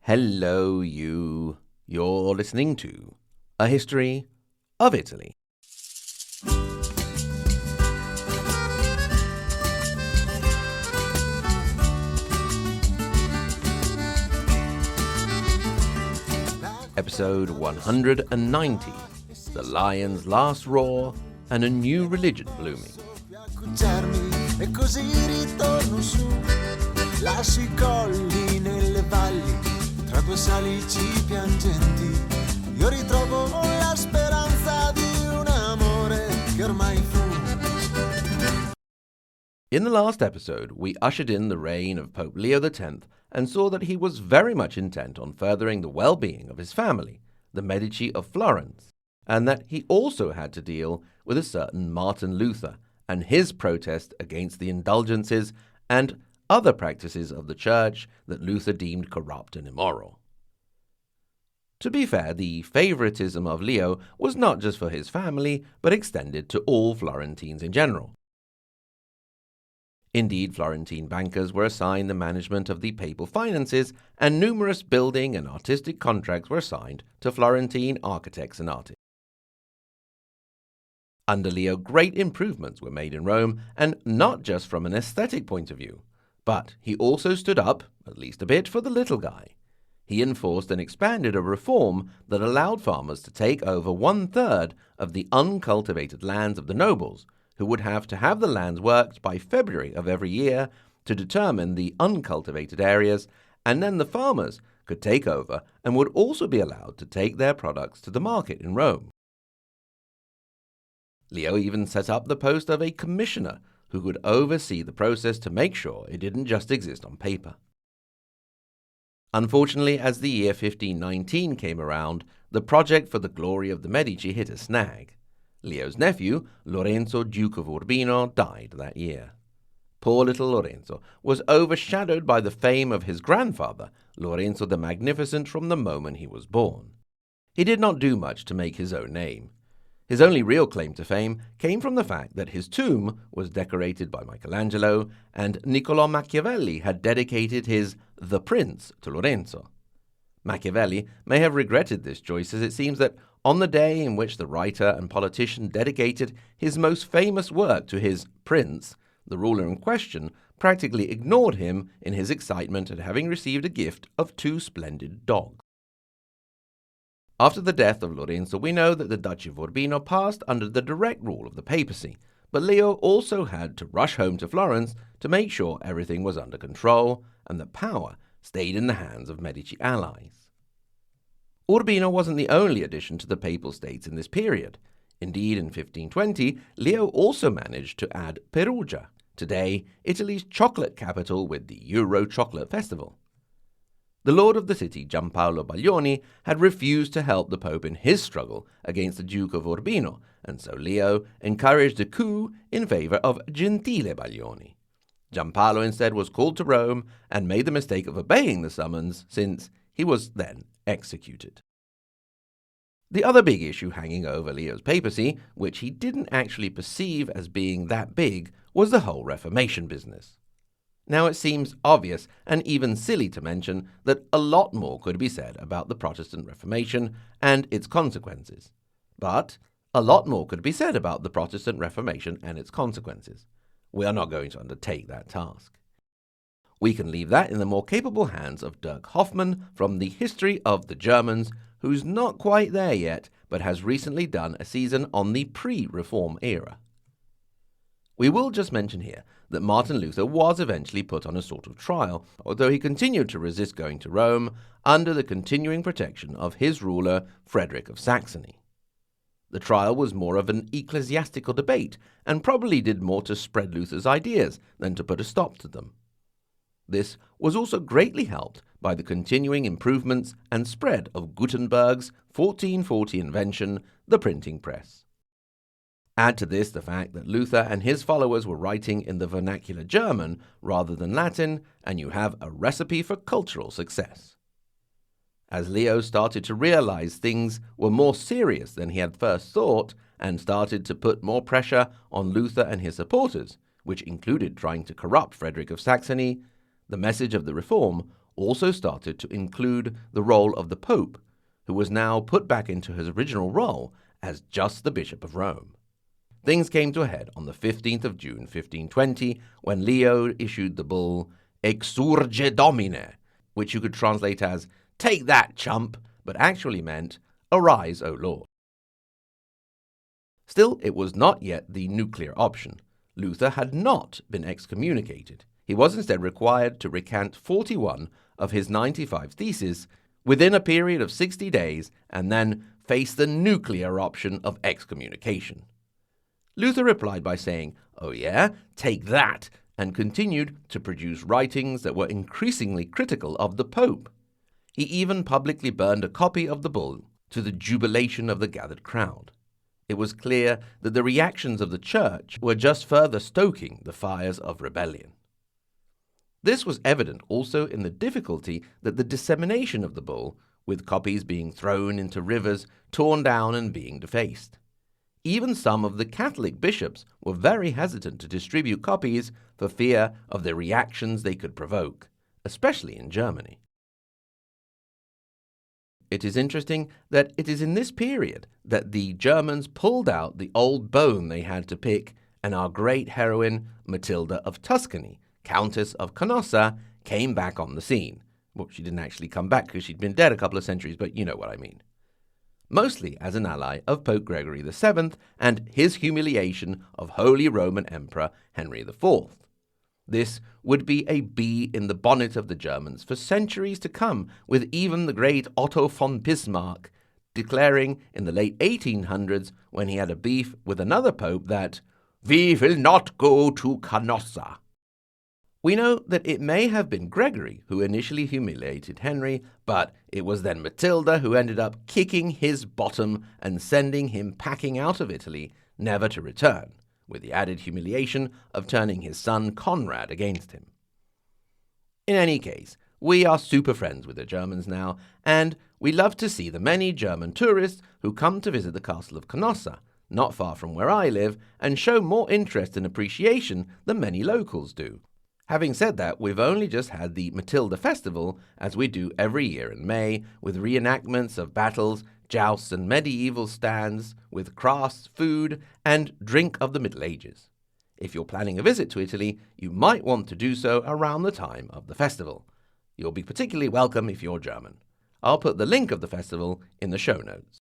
Hello, you. You're listening to A History of Italy. Episode 190, The Lion's Last Roar and a New Religion Blooming. E così ritorno su, lascio I colli nelle valli, tra due salici piangenti, io ritrovo la speranza di un amore che ormai fu. In the last episode, we ushered in the reign of Pope Leo X and saw that he was very much intent on furthering the well-being of his family, the Medici of Florence, and that he also had to deal with a certain Martin Luther and his protest against the indulgences and other practices of the Church that Luther deemed corrupt and immoral. To be fair, the favoritism of Leo was not just for his family, but extended to all Florentines in general. Indeed, Florentine bankers were assigned the management of the papal finances, and numerous building and artistic contracts were assigned to Florentine architects and artists. Under Leo, great improvements were made in Rome, and not just from an aesthetic point of view, but he also stood up, at least a bit, for the little guy. He enforced and expanded a reform that allowed farmers to take over 1/3 of the uncultivated lands of the nobles, who would have to have the lands worked by February of every year to determine the uncultivated areas, and then the farmers could take over and would also be allowed to take their products to the market in Rome. Leo even set up the post of a commissioner who could oversee the process to make sure it didn't just exist on paper. Unfortunately, as the year 1519 came around, the project for the glory of the Medici hit a snag. Leo's nephew, Lorenzo, Duke of Urbino, died that year. Poor little Lorenzo was overshadowed by the fame of his grandfather, Lorenzo the Magnificent, from the moment he was born. He did not do much to make his own name. His only real claim to fame came from the fact that his tomb was decorated by Michelangelo, and Niccolò Machiavelli had dedicated his The Prince to Lorenzo. Machiavelli may have regretted this choice, as it seems that on the day in which the writer and politician dedicated his most famous work to his prince, the ruler in question practically ignored him in his excitement at having received a gift of 2 splendid dogs. After the death of Lorenzo, we know that the Duchy of Urbino passed under the direct rule of the papacy, but Leo also had to rush home to Florence to make sure everything was under control and that power stayed in the hands of Medici allies. Urbino wasn't the only addition to the papal states in this period. Indeed, in 1520, Leo also managed to add Perugia, today Italy's chocolate capital with the Euro Chocolate Festival. The lord of the city, Giampaolo Baglioni, had refused to help the Pope in his struggle against the Duke of Urbino, and so Leo encouraged a coup in favor of Gentile Baglioni. Giampaolo instead was called to Rome and made the mistake of obeying the summons, since he was then executed. The other big issue hanging over Leo's papacy, which he didn't actually perceive as being that big, was the whole Reformation business. Now, it seems obvious and even silly to mention that a lot more could be said about the Protestant Reformation and its consequences. But a lot more could be said about the Protestant Reformation and its consequences. We are not going to undertake that task. We can leave that in the more capable hands of Dirk Hoffmann from the History of the Germans, who's not quite there yet, but has recently done a season on the pre-Reform era. We will just mention here that Martin Luther was eventually put on a sort of trial, although he continued to resist going to Rome under the continuing protection of his ruler, Frederick of Saxony. The trial was more of an ecclesiastical debate and probably did more to spread Luther's ideas than to put a stop to them. This was also greatly helped by the continuing improvements and spread of Gutenberg's 1440 invention, the printing press. Add to this the fact that Luther and his followers were writing in the vernacular German rather than Latin, and you have a recipe for cultural success. As Leo started to realize things were more serious than he had first thought, and started to put more pressure on Luther and his supporters, which included trying to corrupt Frederick of Saxony, the message of the reform also started to include the role of the Pope, who was now put back into his original role as just the Bishop of Rome. Things came to a head on the 15th of June 1520 when Leo issued the bull Exsurge Domine, which you could translate as "Take that, chump," but actually meant "Arise, O Lord." Still, it was not yet the nuclear option. Luther had not been excommunicated. He was instead required to recant 41 of his 95 theses within a period of 60 days and then face the nuclear option of excommunication. Luther replied by saying, "Oh yeah, take that," and continued to produce writings that were increasingly critical of the Pope. He even publicly burned a copy of the bull to the jubilation of the gathered crowd. It was clear that the reactions of the Church were just further stoking the fires of rebellion. This was evident also in the difficulty that the dissemination of the bull, with copies being thrown into rivers, torn down and being defaced. Even some of the Catholic bishops were very hesitant to distribute copies for fear of the reactions they could provoke, especially in Germany. It is interesting that it is in this period that the Germans pulled out the old bone they had to pick, and our great heroine, Matilda of Tuscany, Countess of Canossa, came back on the scene. Well, she didn't actually come back because she'd been dead a couple of centuries, but you know what I mean. Mostly as an ally of Pope Gregory VII and his humiliation of Holy Roman Emperor Henry IV. This would be a bee in the bonnet of the Germans for centuries to come, with even the great Otto von Bismarck declaring in the late 1800s, when he had a beef with another pope, that "we will not go to Canossa." We know that it may have been Gregory who initially humiliated Henry, but it was then Matilda who ended up kicking his bottom and sending him packing out of Italy, never to return, with the added humiliation of turning his son Conrad against him. In any case, we are super friends with the Germans now, and we love to see the many German tourists who come to visit the castle of Canossa, not far from where I live, and show more interest and appreciation than many locals do. Having said that, we've only just had the Matilda Festival, as we do every year in May, with reenactments of battles, jousts and medieval stands, with crafts, food, and drink of the Middle Ages. If you're planning a visit to Italy, you might want to do so around the time of the festival. You'll be particularly welcome if you're German. I'll put the link of the festival in the show notes.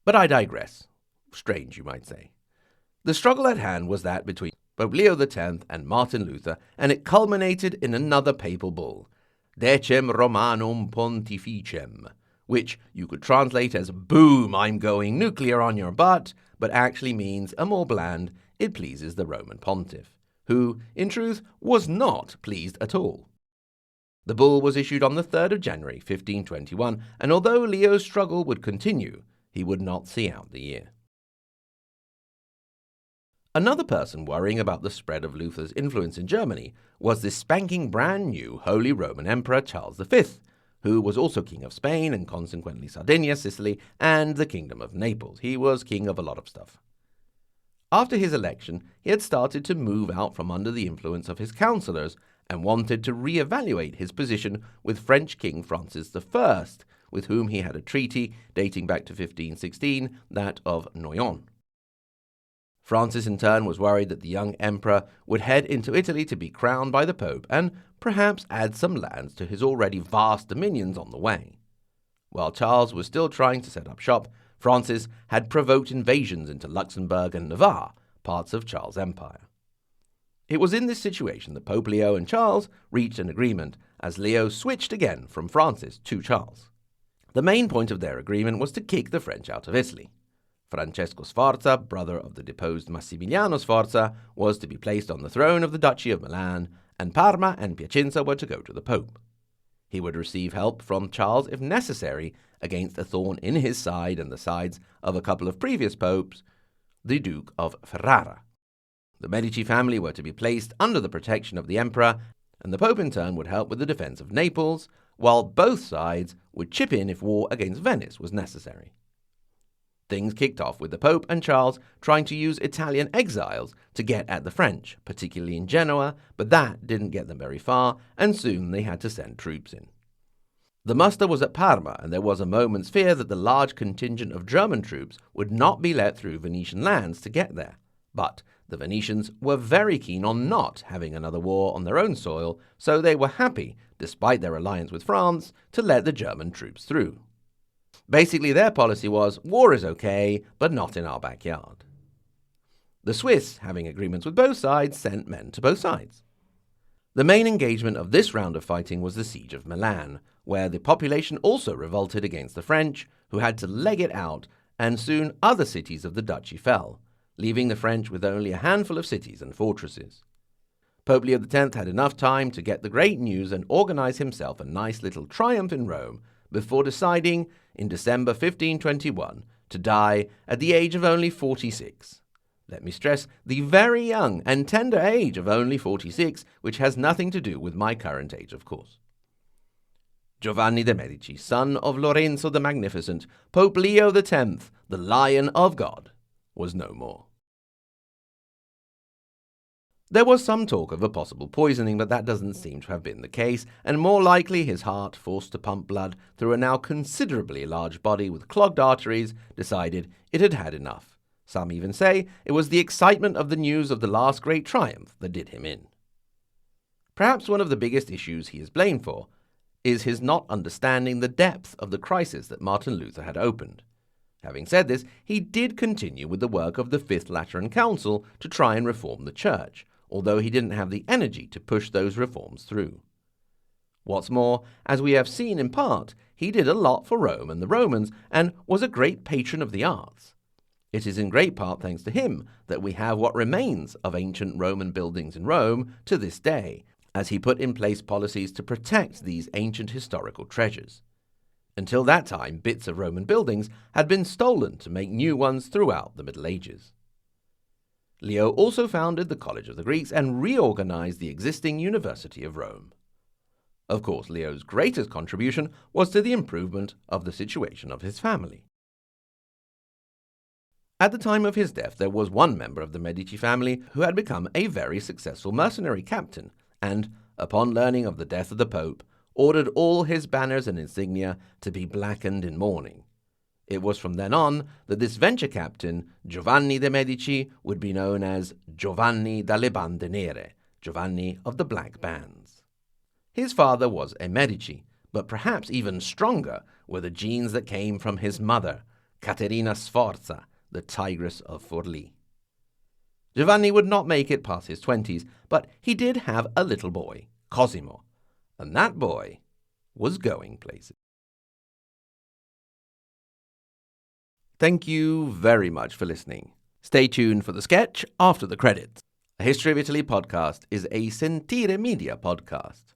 But I digress. Strange, you might say. The struggle at hand was that between Pope Leo X and Martin Luther, and it culminated in another papal bull, Decem Romanum Pontificem, which you could translate as "Boom, I'm going nuclear on your butt," but actually means a more bland, "It pleases the Roman Pontiff," who, in truth, was not pleased at all. The bull was issued on the 3rd of January 1521, and although Leo's struggle would continue, he would not see out the year. Another person worrying about the spread of Luther's influence in Germany was the spanking brand new Holy Roman Emperor Charles V, who was also king of Spain and consequently Sardinia, Sicily, and the Kingdom of Naples. He was king of a lot of stuff. After his election, he had started to move out from under the influence of his councillors and wanted to re-evaluate his position with French King Francis I, with whom he had a treaty dating back to 1516, that of Noyon. Francis, in turn, was worried that the young emperor would head into Italy to be crowned by the Pope and perhaps add some lands to his already vast dominions on the way. While Charles was still trying to set up shop, Francis had provoked invasions into Luxembourg and Navarre, parts of Charles' empire. It was in this situation that Pope Leo and Charles reached an agreement, as Leo switched again from Francis to Charles. The main point of their agreement was to kick the French out of Italy. Francesco Sforza, brother of the deposed Massimiliano Sforza, was to be placed on the throne of the Duchy of Milan, and Parma and Piacenza were to go to the Pope. He would receive help from Charles if necessary against a thorn in his side and the sides of a couple of previous popes, the Duke of Ferrara. The Medici family were to be placed under the protection of the emperor, and the Pope in turn would help with the defense of Naples, while both sides would chip in if war against Venice was necessary. Things kicked off with the Pope and Charles trying to use Italian exiles to get at the French, particularly in Genoa, but that didn't get them very far, and soon they had to send troops in. The muster was at Parma, and there was a moment's fear that the large contingent of German troops would not be let through Venetian lands to get there. But the Venetians were very keen on not having another war on their own soil, so they were happy, despite their alliance with France, to let the German troops through. Basically, their policy was, war is okay, but not in our backyard. The Swiss, having agreements with both sides, sent men to both sides. The main engagement of this round of fighting was the siege of Milan, where the population also revolted against the French, who had to leg it out, and soon other cities of the duchy fell, leaving the French with only a handful of cities and fortresses. Pope Leo X had enough time to get the great news and organize himself a nice little triumph in Rome before deciding, in December 1521, to die at the age of only 46. Let me stress, the very young and tender age of only 46, which has nothing to do with my current age, of course. Giovanni de' Medici, son of Lorenzo the Magnificent, Pope Leo X, the Lion of God, was no more. There was some talk of a possible poisoning, but that doesn't seem to have been the case, and more likely his heart, forced to pump blood through a now considerably large body with clogged arteries, decided it had had enough. Some even say it was the excitement of the news of the last great triumph that did him in. Perhaps one of the biggest issues he is blamed for is his not understanding the depth of the crisis that Martin Luther had opened. Having said this, he did continue with the work of the Fifth Lateran Council to try and reform the Church, although he didn't have the energy to push those reforms through. What's more, as we have seen in part, he did a lot for Rome and the Romans, and was a great patron of the arts. It is in great part thanks to him that we have what remains of ancient Roman buildings in Rome to this day, as he put in place policies to protect these ancient historical treasures. Until that time, bits of Roman buildings had been stolen to make new ones throughout the Middle Ages. Leo also founded the College of the Greeks and reorganized the existing University of Rome. Of course, Leo's greatest contribution was to the improvement of the situation of his family. At the time of his death, there was one member of the Medici family who had become a very successful mercenary captain, and, upon learning of the death of the Pope, ordered all his banners and insignia to be blackened in mourning. It was from then on that this venture captain, Giovanni de' Medici, would be known as Giovanni dalle Bande Nere, Giovanni of the Black Bands. His father was a Medici, but perhaps even stronger were the genes that came from his mother, Caterina Sforza, the Tigress of Forlì. Giovanni would not make it past his 20s, but he did have a little boy, Cosimo, and that boy was going places. Thank you very much for listening. Stay tuned for the sketch after the credits. A History of Italy podcast is a Sentire Media podcast,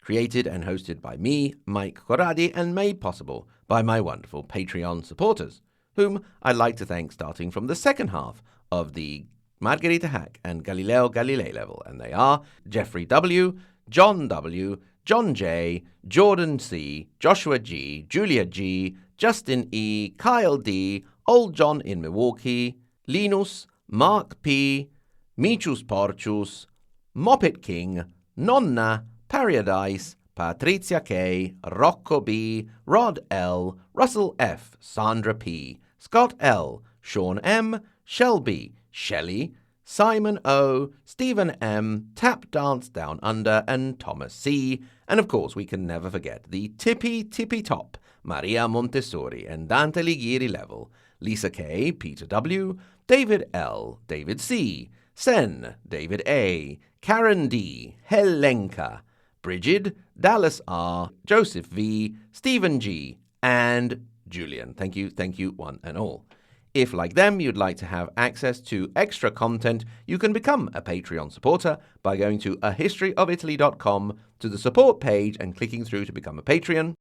created and hosted by me, Mike Corradi, and made possible by my wonderful Patreon supporters, whom I'd like to thank starting from the second half of the Margherita Hack and Galileo Galilei level, and they are Jeffrey W., John W., John J., Jordan C., Joshua G., Julia G., Justin E., Kyle D., Old John in Milwaukee, Linus, Mark P., Michus Porchus, Moppet King, Nonna, Paradise, Patrizia K., Rocco B., Rod L., Russell F., Sandra P., Scott L., Sean M., Shelby, Shelley, Simon O., Stephen M., Tap Dance Down Under, and Thomas C., and of course we can never forget the tippy top Maria Montessori and Dante Alighieri level, Lisa K., Peter W., David L., David C., Sen, David A., Karen D., Helenka, Bridget, Dallas R., Joseph V., Stephen G., and Julian. Thank you, one and all. If, like them, you'd like to have access to extra content, you can become a Patreon supporter by going to ahistoryofitaly.com to the support page and clicking through to become a Patreon.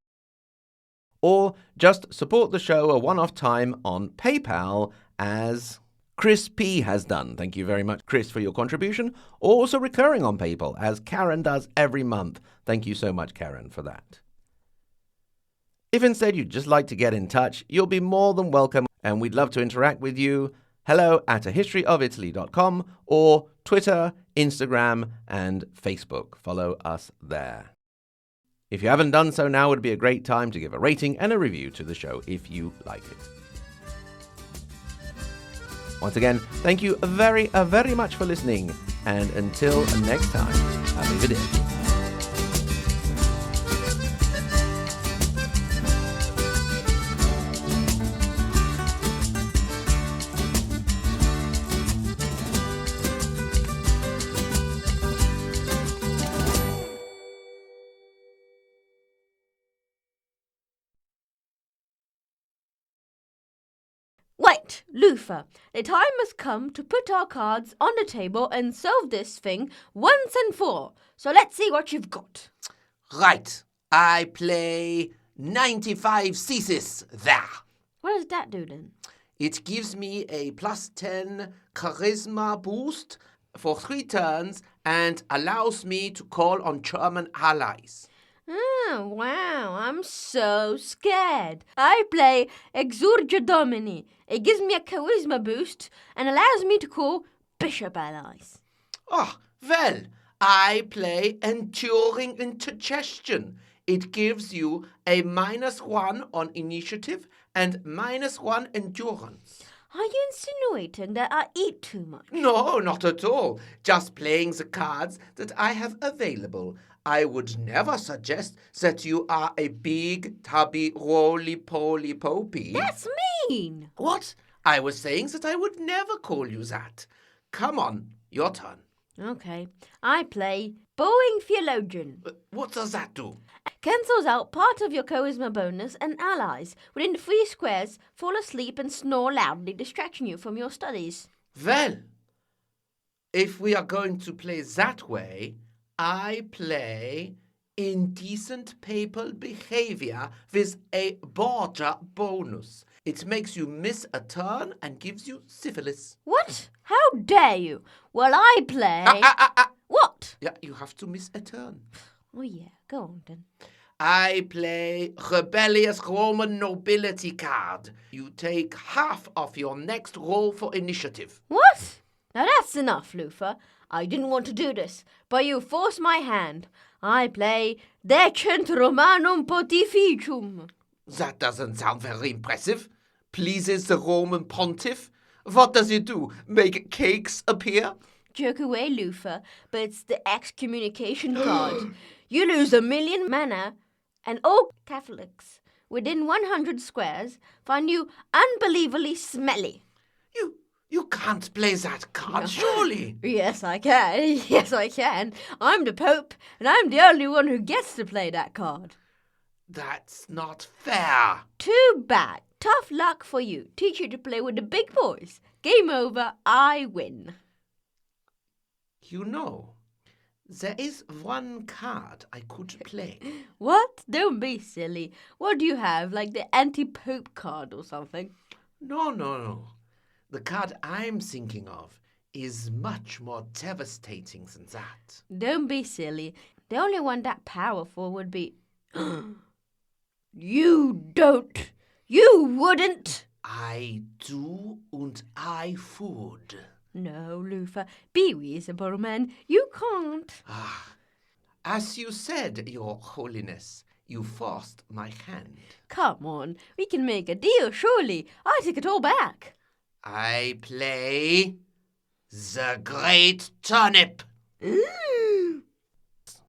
Or just support the show a one-off time on PayPal, as Chris P. has done. Thank you very much, Chris, for your contribution. Also recurring on PayPal, as Karen does every month. Thank you so much, Karen, for that. If instead you'd just like to get in touch, you'll be more than welcome, and we'd love to interact with you. hello@ahistoryofitaly.com or Twitter, Instagram, and Facebook. Follow us there. If you haven't done so, now would be a great time to give a rating and a review to the show if you like it. Once again, thank you very much for listening, and until next time, arrivederci. Wait, Luther, the time has come to put our cards on the table and solve this thing once and for all. So let's see what you've got. Right, I play 95 thesis there. What does that do then? It gives me a +10 charisma boost for 3 turns and allows me to call on German allies. Oh, wow, I'm so scared. I play Exurgia Domini. It gives me a charisma boost and allows me to call bishop allies. Oh, well, I play Enduring Indigestion. It gives you a -1 on initiative and -1 endurance. Are you insinuating that I eat too much? No, not at all. Just playing the cards that I have available. I would never suggest that you are a big, tubby, roly-poly popey. That's mean. What? I was saying that I would never call you that. Come on, your turn. Okay, I play Bowing Theologian. What does that do? Cancels out part of your charisma bonus, and allies within 3 squares fall asleep and snore loudly, distracting you from your studies. Well, if we are going to play that way, I play Indecent Papal Behavior with a border bonus. It makes you miss a turn and gives you syphilis. What? How dare you? Well, I play... What? Yeah, you have to miss a turn. Oh, yeah, go on then. I play Rebellious Roman Nobility card. You take half of your next roll for initiative. What? Now that's enough, Luther. I didn't want to do this, but you forced my hand. I play Decent Romanum Pontificum. That doesn't sound very impressive. Pleases the Roman pontiff? What does it do? Make cakes appear? Joke away, Luther, but it's the excommunication card. You lose 1,000,000 mana, and all Catholics within 100 squares find you unbelievably smelly. You can't play that card, surely. Yes, I can. Yes, I can. I'm the Pope, and I'm the only one who gets to play that card. That's not fair. Too bad. Tough luck for you. Teach you to play with the big boys. Game over. I win. You know, there is one card I could play. What? Don't be silly. What do you have, like the anti-Pope card or something? No. The card I'm thinking of is much more devastating than that. Don't be silly. The only one that powerful would be... You don't. You wouldn't. I do and I would. No, Luther. Be reasonable, man. You can't. As you said, Your Holiness, you forced my hand. Come on. We can make a deal, surely. I take it all back. I play the Great Turnip.